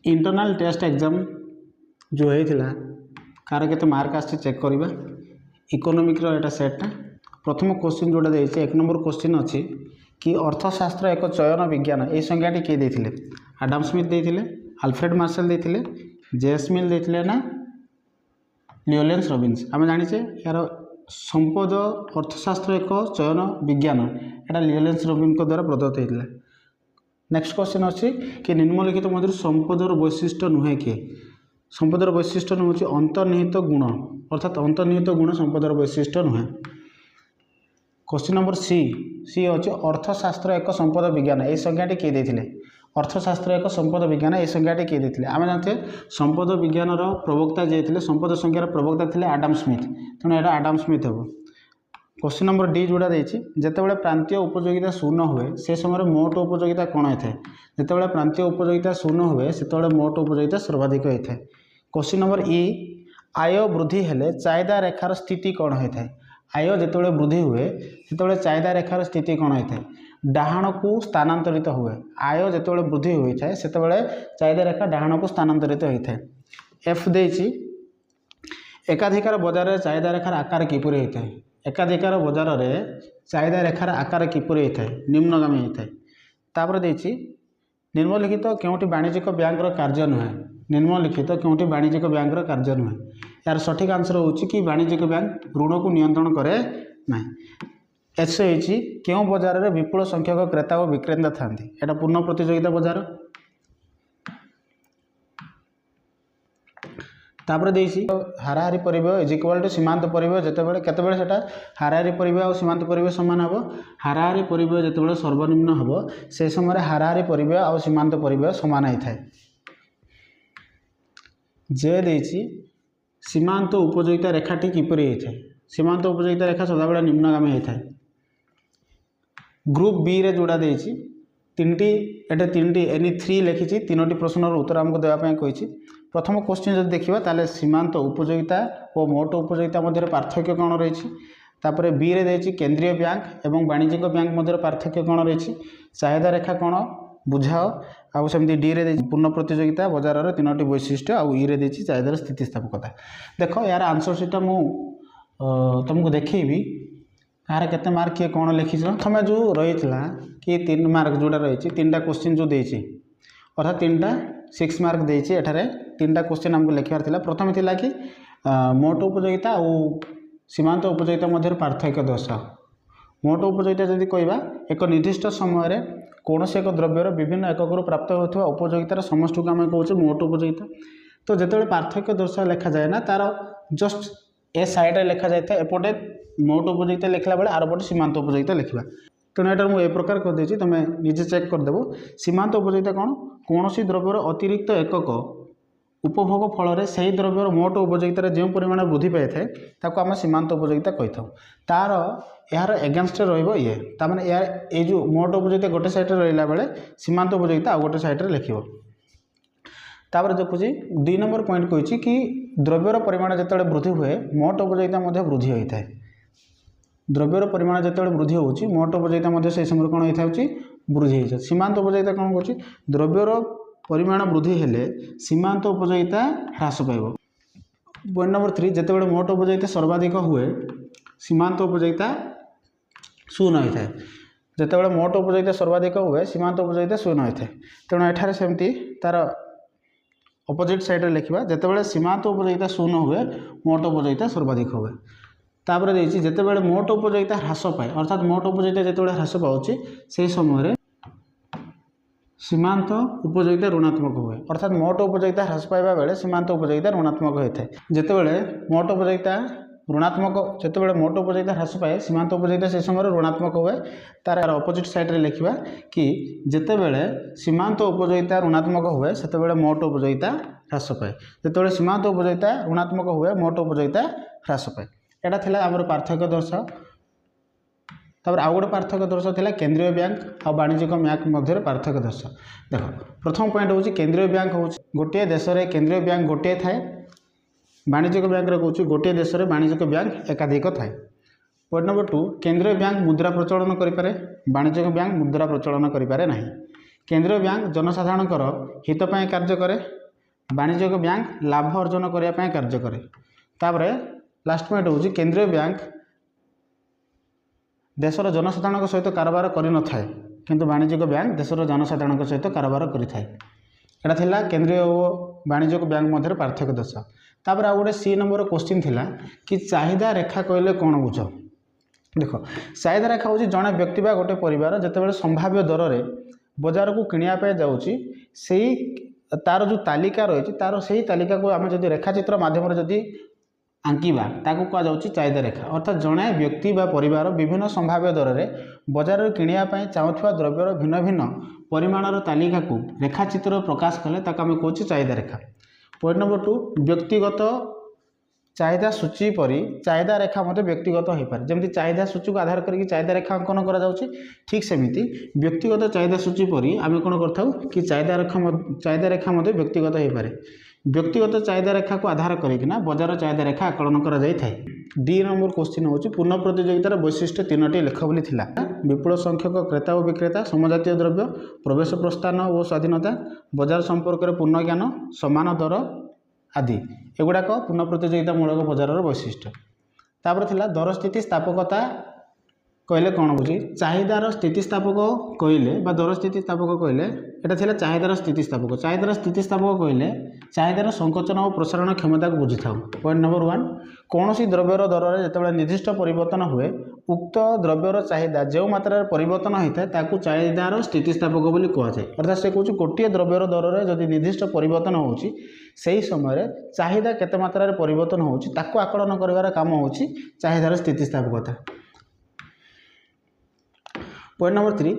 Internal test exam जो होता car के मार्क आसी चेक करवा इकोनॉमिक रो सेटा प्रथम क्वेश्चन जोटा देती एक नंबर क्वेश्चन अच्छी कि अर्थशास्त्र एक चयन विज्ञान ये संज्ञाटी किए देते आडम स्मिथ देते आल्फ्रेड मार्शल देते जेएस मिल देते ना लियोलेंस रॉबिन्स आम जाचे यार संपद अर्थशास्त्र एक चयन विज्ञान यहाँ लियोलेंस रॉबिन द्वारा प्रदत्त होता है। नेक्स्ट क्वेश्चन अच्छी कि निम्नलिखित मध्य संपदर वैशिष्ट्य नुहे किए संपदर वैशिष्ट्य नुहे अंतर्निहित गुण अर्थात अंतर्निहित गुण संपदर वैशिष्ट्य नुहे। क्वेश्चन नंबर सी अच्छे अर्थशास्त्र एक संपद विज्ञान ये संज्ञाटी किए देते अर्थशास्त्र एक संपद विज्ञान ये संज्ञाटी किए देते आम जानते संपद विज्ञान प्रवक्ता जे थे संपद संज्ञार प्रवक्ता थे आडम स्मिथ तेणु यहाँ आडम स्मिथ हे। क्वेश्चन नंबर डी जोड़ा देती जितेबाला प्रांतीय उपयोगिता शून्य हुए से समय मोट उपयोगिता कौन होता है जितेबाला प्रांतीय उपयोगिता शून्य हुए से मोट उपयोगिता सर्वाधिक होता है। क्वेश्चन नंबर ई आय वृद्धि हेले चाहिदा रेखार स्थिति कौन होता है आय जितेबाला वृद्धि हुए से चाहिदा रेखार स्थिति कौन होता है डाहाण को स्थानांतरित हुए आय जितेबाला वृद्धि होता है से चाहिदा रेखा डाहाण को स्थानांतरित होता है। एफ देती एकाधिकार बजार में चाहिदा रेखार आकार किपरि होता है एकाधिकार बजार में चाहिदा रेखार आकार किपरि होता है निम्नगामी होता है। तापर देती निम्नलिखित क्योंटी वाणिज्यिक बैंक कार्य नुहे निम्नलिखित क्योंटी वाणिज्यिक बैंक कार्य नुहे यार सठिक आंसर होची कि वाणिज्यिक बैंक ऋण को नियंत्रण करे ना। एस होती क्यों बजार में विपुल संख्यक क्रेता और विक्रेता था यहाँ पूर्ण प्रतियोगिता बजार। तापर देसी हाराहारी परिव्यय इज इक्वल टू सीमांत परिव्यय जितेबाला केतेबाला सेटा हाराहारी परिव्यय और सीमांत परिव्यय समान हम हाराहारी परिव्यय जितेबाला सर्वनिम्न हम से समय हाराहारी परिव्यय और सीमांत परिव्यय समान होता है। जे देसी सीमांत उपयोगिता रेखाटी किपरि होता है सीमांत उपयोगिता रेखा सदाबेला निम्नगामी होता है। ग्रुप बी रे जोड़ा देती तीन एनी 3 लिखी तीनो प्रश्नर उत्तर आमको देवाई कही। प्रथम क्वेश्चन जब देखा ताले सीमांत उपयोगिता और मोट उपयोगिता मध्य पार्थक्य कौन रही तापर बी रे देती केंद्रीय बैंक एवं वाणिज्यिक बैंक मध्य पार्थक्य कौन रही चाहिदा रेखा कौन बुझाओ आउ सेमती डी रे पूर्ण प्रतियोगिता बजार में 3टी वैशिष्ट्य आउ ई रे देती चाहिदार स्थितिस्थापकता। देख यार आंसर सीटा मु तुमको देखी कार केते मार्क किए कौन लिखी प्रथम जो रही कि 3 मार्क जोड़ा रही 3टा क्वेश्चन जो देती अर्थात 3टा 6 मार्क देती एठारे 3टा क्वेश्चन आमको लिखार था। प्रथम थिला कि मोट उपयोगिता और सीमांत उपयोगिता मध्य पार्थक्य दर्शाओ मोट उपयोगिता जदि कहवा एक निर्दिष्ट समय कौन से एक द्रव्यर विभिन्न एकक प्राप्त होता उपयोगितार समष्टि को आम कहे मोट उपयोगिता। तो जिते पार्थक्य दर्शाओ लिखा जाए ना तार जस्ट ए साइड लिखा जाए एपटे मोट उपयोगिता लिखला बेले आर पटे सीमांत उपयोगिता लिखा तेणु यहाँ मुझे प्रकार करदे तुम निजे चेक करदेव। सीमांत उपयोगिता कौन कौन सी द्रव्यर अतिरिक्त एकक उपभोग फल से ही द्रव्यर मोट उपयोगितार जो परिमाण वृद्धि पाई था आम सीमांत उपयोगिता कही था तार यार एगेन्स्ट रे ताने यार ये जो मोट उपयोगिता गोटे साइड रहा बेले सीमांत उपयोगिता आ गोटे साइड लिख। तापर देखुची 2 नंबर पॉइंट कही कि द्रव्यर परिमाण जिते वृद्धि हुए मोट उपयोगिता वृद्धि होता है द्रव्यर परिमाण जिते वृद्धि होची मोट उपयोगिता से समय कौन होता है वृद्धि होता है। सीमांत उपयोगिता कौन कर द्रव्यर परिमाण वृद्धि हेले सीमांत उपयोगिता ह्रास पाइब। पॉइंट नंबर 3 जिते मोट उपयोगिता सर्वाधिक हुए सीमांत उपयोगिता शून्य होता है जिते मोट उपयोगिता सर्वाधिक हुए सीमांत उपयोगिता शून्य होता है। तेणु एठारे सेमती तार अपोजिट साइड लिखा जिते सीमांत उपयोगिता शून्य हुए मोट उपयोगिता सर्वाधिक हुए। तापर देखिए जिते मोट उपयोगिता ह्रास पाए अर्थात मोट उपयोगिता जिते ह्रास पाँच से समय सीमांत उपयोगिता ऋणात्मक हुए अर्थात मोट उपयोगिता ह्रास पाइबा बेले सीमांत उपयोगिता ऋणात्मक होता है। जितेबाला मोट उपयोगिता ऋणात्मक जितेबाला मोट उपयोगिता ह्रास पाए सीमांत उपयोगिता से समय ऋणात्मक हुए तार अपोजिट साइड रे लिखा कि जितेबाला सीमांत उपयोगिता ऋणात्मक हुए से मोट उपयोगिता ह्रास पाए जितेबाला सीमांत उपयोगिता ऋणात्मक हुए मोट उपयोगिता ह्रास पाए। यहाँ था आम पार्थक्य दर्शाओ। तापर आउ गोटे पार्थक्य दर्शाओ केंद्रीय बैंक और वाणिज्यिक बैंक मध्य पार्थक्य दर्शाओ। देख प्रथम पॉइंट हूँ केंद्रीय बैंक हूँ गोटे देश में केंद्रीय बैंक गोटे थाए वाणिज्यिक बैंक कहूँ गोटे देश में वाणिज्यिक बैंक एकाधिक थाए। पॉइंट नंबर 2 केंद्रीय बैंक मुद्रा प्रचलन करें वाणिज्यिक बैंक मुद्रा प्रचलन करें ना। केंद्रीय बैंक जनसाधारणकर हित पाई कार्य करे, वाणिज्यिक बैंक लाभ अर्जन करने कार्य करे। तापर लास्ट पॉइंट हूँ केंद्रीय बैंक देशर जनसाधारण सहित कारोबार कर न थाए किंतु वाणिज्यिक बैंक देशर जनसाधारण सहित कारोबार करिथाए। एटा थिला केंद्रीय और वाणिज्यिक बैंक मध्य पार्थक्य दर्शाओ। तापर आ गोटे सी नंबर क्वेश्चन थिला कि चाहिदा रेखा कहले कौन बुझ। देख चाहिदा रेखा हूँ जड़े व्यक्ति बा गोटे परिवार जितेबाला संभाव्य दर में बजार को किणापी जाऊँगी से तार जो तालिका रही तार से तालिका को आम जब रेखाचित्र माध्यम जदि आंकिबा ताकू कह जाउछि चाहिदा रेखा। अर्थात जड़े व्यक्ति बा परिवार विभिन्न संभाव्य दर में बजार किणापी चाहूबा द्रव्यर भिन्न भिन्न परिमाणर तालिका को रेखाचित्र प्रकाश कले ताकू आम कहूँ चाहिदा रेखा। पॉइंट नंबर 2 व्यक्तिगत चाहिदा सूची परी चाहिदा रेखा मध्य व्यक्तिगत हो पारे। जमी चाहिदा सूची को आधार करके चाहिदा रेखा अंकन करा जाउछि ठीक सेमिति व्यक्तिगत चाहिदा सूची परी आम कौन करथाउ कि चाहिदा रेखा मध्य व्यक्तिगत हो पारे। व्यक्तिगत चाहिदा रेखा को आधार करके बजार चाहिदा रेखा आकलन करा जाय थाए। डी नंबर क्वेश्चन होछि पूर्ण प्रतियोगितार वैशिष्ट्य 3टी लेख बोली थिला। विपुल संख्यक क्रेता और विक्रेता, समजातीय द्रव्य, प्रवेश प्रस्थान और स्वाधीनता, बजार संपर्क में पूर्ण ज्ञान, समान दर आदि एगुड़ाक पूर्ण प्रतियोगितामूलक बजार वैशिष्ट्य। तापर थिला दर स्थिति स्थापकता कहले कौन बुझी। चाहिदार स्थितिस्थापक कहले बा दर स्थितिस्थापक कहले एटा थिला चाहिदार स्थितिस्थापक। चाहिदार स्थितिस्थापक कहले चाहिदार संकोचन और प्रसारण क्षमता को बुझी था। पॉइंट नंबर 1 कौन सी द्रव्यर दर में जितेबाला निर्दिष्ट परिवर्तन हुए उक्त द्रव्यर चाहिदा जो मात्रा परिवर्तन होता है ताकू चाहिदार स्थितिस्थापक बोली कहुए। अर्थात से कहूँ गोटे द्रव्यर दर में जदि निर्दिष्ट परिवर्तन होची सही समय चाहिदा केते मात्रा परिवर्तन होची ताकू आकलन करिवार काम होची चाहिदार स्थितिस्थापकता। पॉइंट नंबर 3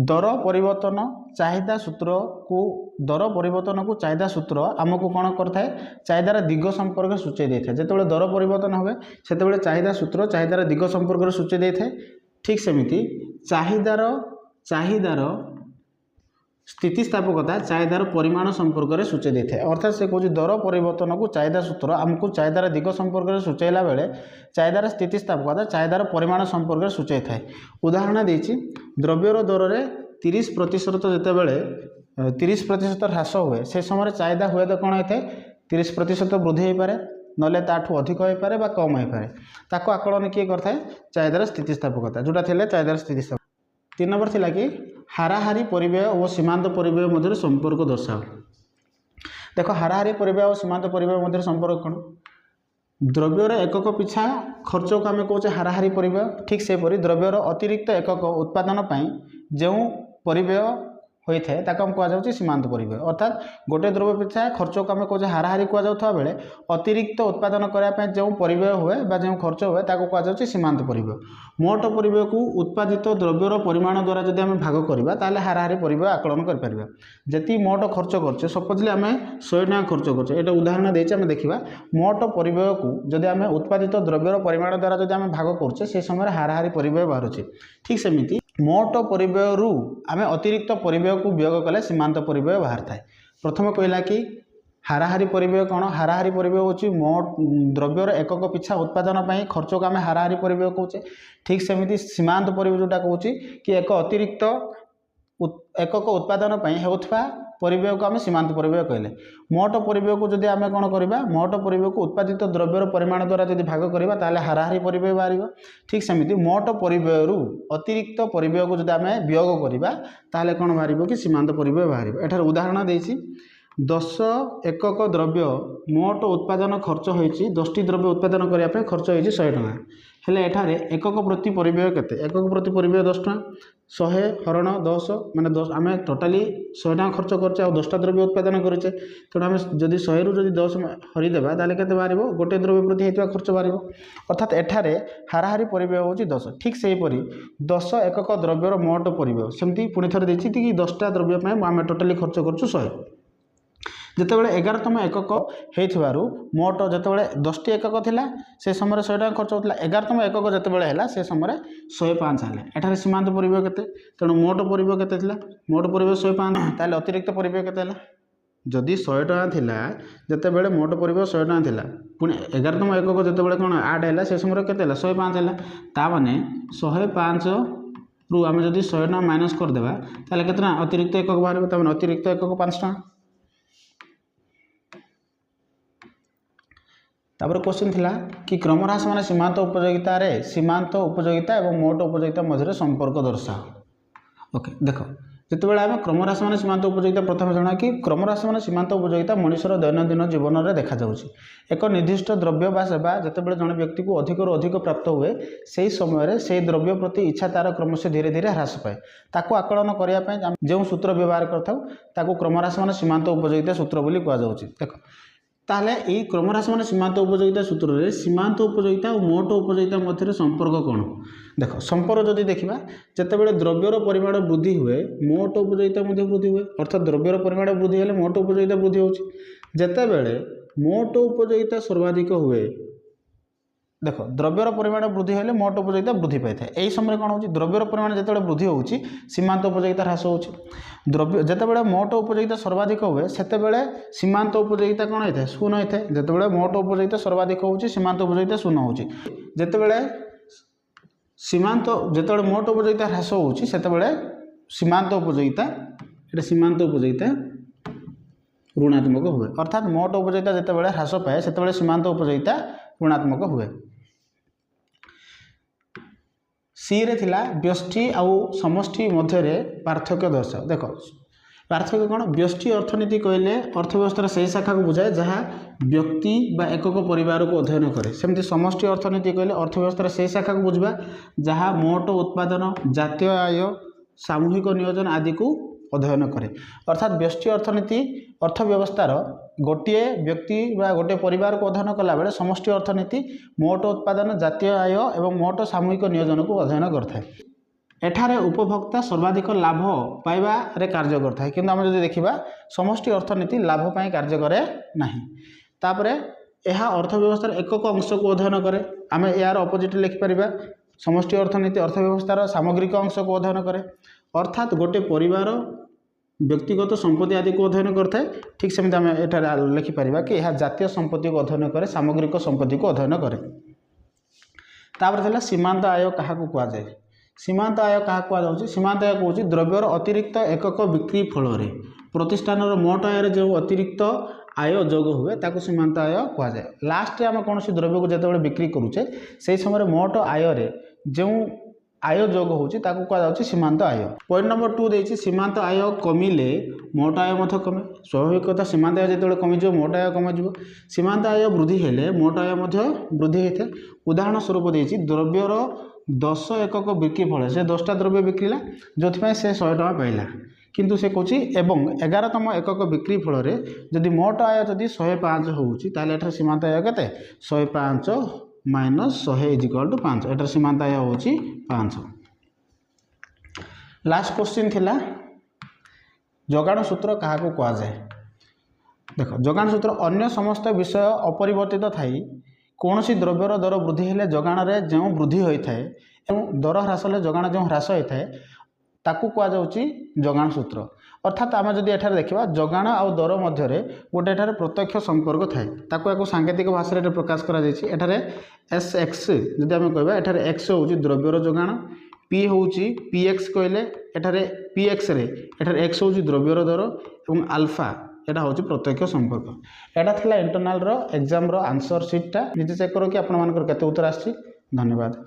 दर परिवर्तन चाहिदा सूत्र को चाहिदा सूत्र आमको कौन करता है चाहिदार दिग संपर्क सूचय दे था। जिते दर परिवर्तन हुए से चाहिदा सूत्र चाहिदार दिग संपर्क सूचय दे था। ठीक सेमिति चाहिदार स्थितिस्थापकता चाहिदार परिमाण संपर्क में सूचय दे था। अर्थात से कहूँ दर परिवर्तन को चाहिदा सूत्र आमको चाहिदार दिग संपर्क में सूचैला बेले चाहिदार स्थितिस्थापकता चाहिदार परिमाण संपर्क में सूचय थाए। उदाहरण देछि द्रव्यर दर में 30% जितेबाला 30% ह्रास हुए से समय चाहिदा हुए तो कौन होता है 30% वृद्धि हो पाए ना ताठू अधिक हो पाए बा कम हो पाए ताको आकलन किए करता है चाहिदार स्थितिस्थापकता जोटा थे चाहिदार स्थितिस्थापक। 3 नंबर थिला कि हाराहारी परिव्यय और सीमांत परिव्यय मध्य संपर्क दर्शाओ। देख हाराहारी परिव्यय और सीमांत परिव्यय मध्य संपर्क कौन द्रव्यर एकक पिछा खर्च को आम कहे हाराहारी परिव्यय। ठीक सेपरी द्रव्यर अतिरिक्त एकक उत्पादन जो परिव्यय होता है ताको हम कहुँ सीमांत परिव्यय। अर्थात गोटे द्रव्य पिछा खर्च को आम कहे हाराहारी कहुआ बेले अतिरिक्त उत्पादन करने जो परिव्यय हुए बा जो खर्च हुए ताको कहुँ सीमांत परिव्यय। मोट परिव्यय को उत्पादित द्रव्यर परिमाण द्वारा जब आम भाग करवा ताले हाराहारी परिव्यय आकलन कर पारिबा। जति मोट खर्च करछे सपोजली आम 100 टका खर्च करछे एटा उदाहरण देछि आम देखिबा मोट परिव्यय को जब आम उत्पादित द्रव्यर परिमाण द्वारा जब आम भाग करछे से समय हाराहारी परिव्यय बाहरुछि। ठीक सेमिति मोट परिव्यय रु आम अतिरिक्त परिव्यय को वियोग कले सीमांत परिव्यय बाहर थाए। प्रथम कहला कि हाराहारी परिव्यय कौन हाराहारी परिव्यय होची मोट द्रव्यर एकक पिछा उत्पादन खर्च को आम हाराहारी परिव्यय कहे। ठीक सेमिति सीमांत परिव्यय जोटा कहूँ कि एक अतिरिक्त एकक उत्पादन होता परिव्यय को आम सीमांत परिव्यय कहले। मोट परिव्यय को जब आम कौन करवा मोट परिव्यय को उत्पादित द्रव्यर परिमाण द्वारा जब भाग करवा ताले हाराहारी परिव्यय बाहर। ठीक सेमिति मोट परिव्यय रु अतिरिक्त परिव्यय को जब आम वियोग करवा ताले कौन बाहर कि सीमांत परिव्यय बाहर। एठार उदाहरण देछि 10 एकक द्रव्य मोट उत्पादन खर्च होइछि 10टी द्रव्य उत्पादन करने खर्च होइछि 100 टका हेले एठारे एकक प्रति परिव्यय केते एकक प्रति परिव्यय 10 टका 100 हरण 10 माने 10 आम टोटाली 100 टका खर्च करछे आ 10टा द्रव्य उत्पादन करेछे तेणु आम जदि 100 रु जदि 10 हरिदेबा ताले केते बाहर गोटे द्रव्य प्रति हेतुआ खर्च बाहर। अर्थात एठारे हाराहारी परिव्यय होछि 10। ठीक सेहीपरि 10 एकक द्रव्यर मोट परिव्यय सेमति पुणी थरे देछि कि 10टा द्रव्य पय आम टोटाली खर्च करछु 100 जितेबाला 11तम एकक हो मोट जितेबाला 10टी एकक थिला से समय 100 टका खर्च होता 11तम एकक जितेबाला है से समय 105 है। एठारे सीमांत परिव्यय केते तेणु मोट परिव्यय केते थिला मोट परिव्यय 105 ताले अतिरिक्त परिव्यय केते हला जदि 100 टका थिला जितेबाला मोट परिव्यय 100 टका थिला पुणी 11तम एकक जितेबाला कौन आड है से समय केते 105 है ता माने 105 रु आम जदि 100 टका माइनस करदे ताले केतना अतिरिक्त एकक बाहर तब अतिरिक्त एकक 5 टका। तापर क्वेश्चन थिला कि क्रमह्रास मान सीमांत उपयोगिता रे सीमांत उपयोगिता और मोट उपयोगिता मध्य संपर्क दर्शाओ। ओके देख जितेबाला आम क्रमह्रास मान सीमांत उपयोगिता प्रथम जाना कि क्रमह्रास मान सीमांत उपयोगिता मनुष्यर दैनंदिन जीवन में देखा जाउछि। एक निर्दिष्ट द्रव्य बा सेवा जितेबाला जड़े व्यक्ति को अधिक अधिक प्राप्त हुए से समय से द्रव्य प्रति इच्छा तार क्रमश धीरे धीरे ह्रास पाए ताको आकलन करने जो सूत्र व्यवहार करता क्रमह्रास मान सीमांत उपयोगिता सूत्र बोली कहुच्छे। देख ताहले यही क्रमह्रास मान सीमांत उपयोगिता सूत्र में सीमांत उपयोगिता और मोट उपयोगिता मध्य संपर्क कौन देख संपर्क जदि देखा जितेबाला द्रव्यर परिमाण वृद्धि हुए मोट उपयोगिता वृद्धि हुए अर्थात द्रव्यर परिमाण वृद्धि हेले मोट उपयोगिता वृद्धि होछि। जेतेबेले मोट उपयोगिता सर्वाधिक हुए देख द्रव्यर परिमाण वृद्धि हेले मोट उपयोगिता वृद्धि पाई था। यही समय कौन हो द्रव्यर परिमाण जिते वृद्धि होछि सीमांत उपयोगिता ह्रास होछि। द्रव्य जितेबाला मोट उपयोगिता सर्वाधिक हुए सेतेबेले सीमांत उपयोगिता कौन होता है शून्य होता है। जितेबाला मोट उपयोगिता सर्वाधिक होछि सीमांत उपयोगिता शून्य होछि। जितेबाला सीमांत जितेबाला मोट उपयोगिता ह्रास होछि सेतेबेले सीमांत उपयोगिता ऋणात्मक हुए अर्थात मोट उपयोगिता जितेबाला ह्रास पाए सेतेबेले सीमांत उपयोगिता ऋणात्मक हुए। सी रे थिला व्यष्टि आउ समष्टि मध्य पार्थक्य दर्शाओ। देख पार्थक्य कौन व्यष्टि अर्थनीति कहले अर्थव्यवस्था से शाखा को बुझाए जहाँ व्यक्ति बा एकक परिवार को अध्ययन करे। सेमती समष्टि अर्थनीति कहले अर्थव्यवस्था से शाखा को बुझा जहाँ मोट उत्पादन जातीय आय सामूहिक नियोजन आदि को अध्ययन करे। अर्थात व्यष्टि अर्थनीति अर्थव्यवस्थार गोटे व्यक्ति बा गोटे परिवार को अध्ययन कला बेले समष्टि अर्थनीति मोट उत्पादन जातीय आय एवं मोट सामूहिक नियोजन को अध्ययन करता है। एठारे उपभोक्ता सर्वाधिक लाभ पाइबा रे कार्य करता है किंतु आम जब देखा समष्टि अर्थनीति लाभ पाई कार्य करे नहीं। तापरे यह अर्थव्यवस्थार एकक अंश को अध्ययन करे आम यार अपोजिट लिखिपर समष्टि अर्थनीति अर्थव्यवस्थार सामग्रिक अंश को अध्ययन करे अर्थात गोटे परिवार व्यक्तिगत संपत्ति आदि को अध्ययन करता है। ठीक सेमती आम एठार लिखिपर कि यह जातीय संपत्ति को अध्ययन करे सामग्रिक संपत्ति को अध्ययन करे। तापर सीमांत आय क्या कहुए सीमांत आय क्या कहुच्छे सीमांत आय कौच द्रव्यर अतिरिक्त एकक बिक्री फल प्रतिष्ठान मोट आय जो अतिरिक्त आय जोग हुए ताको सीमांत आय कहुए। लास्ट आम कौन द्रव्य को जिते बिक्री करुचे से समय मोट आय जो आय जोग होची ताको कहुच्छे सीमांत आय। पॉइंट नंबर 2 देछि सीमांत आय कमिले मोट आय मध्य कमे स्वाभाविक कथा सीमांत आय जिते कमिज मोट आय कमिज सीमांत आय वृद्धि हेले मोट आय मध्य वृद्धि होता है। उदाहरण स्वरूप देछि द्रव्यर 10 एकक बिक्री फल से 10टा द्रव्य बिक्रीला जो से 100 टका पाइला किंतु से कौची एवं 11तम एकक बिक्री फल जदि मोट आय जदि 105 होउची ताले एठा सीमांत आय केते 105 माइनस 100 इजिकल टू 5 एटार सीमांत आय होउची 5। लास्ट क्वेश्चन थिला जोगाण सूत्र क्या कह जाए। देख जोगाण सूत्र अन्य समस्त विषय अपरिवर्तित थाई कौन सी द्रव्यर दर वृद्धि हेले जोगाण में जो वृद्धि होता है एवं दर ह्रास हेले जोगाण जो ह्रास होता है ताकू कहुच्छी जोगाण सूत्र। अर्थात आम जब एठार देखा जोगाण आउ दर मध्य गोटे एठार प्रत्यक्ष संपर्क थाए ताकू एक सांकेतिक भाषा में प्रकाश कर एस एक्स जब आम कह एठार एक्स हूँ द्रव्यर जोगाण पी हूँ पी एक्स कहले एठार पी एक्स एठार एक्स हूँ द्रव्यर दर और आल्फा एटा हूँ प्रत्यक्ष संपर्क। एटा थिला इंटरनल रो एग्जाम रो आंसर सीटा निजे चेक करो कि आपण मानकर केते उत्तर आछि। धन्यवाद।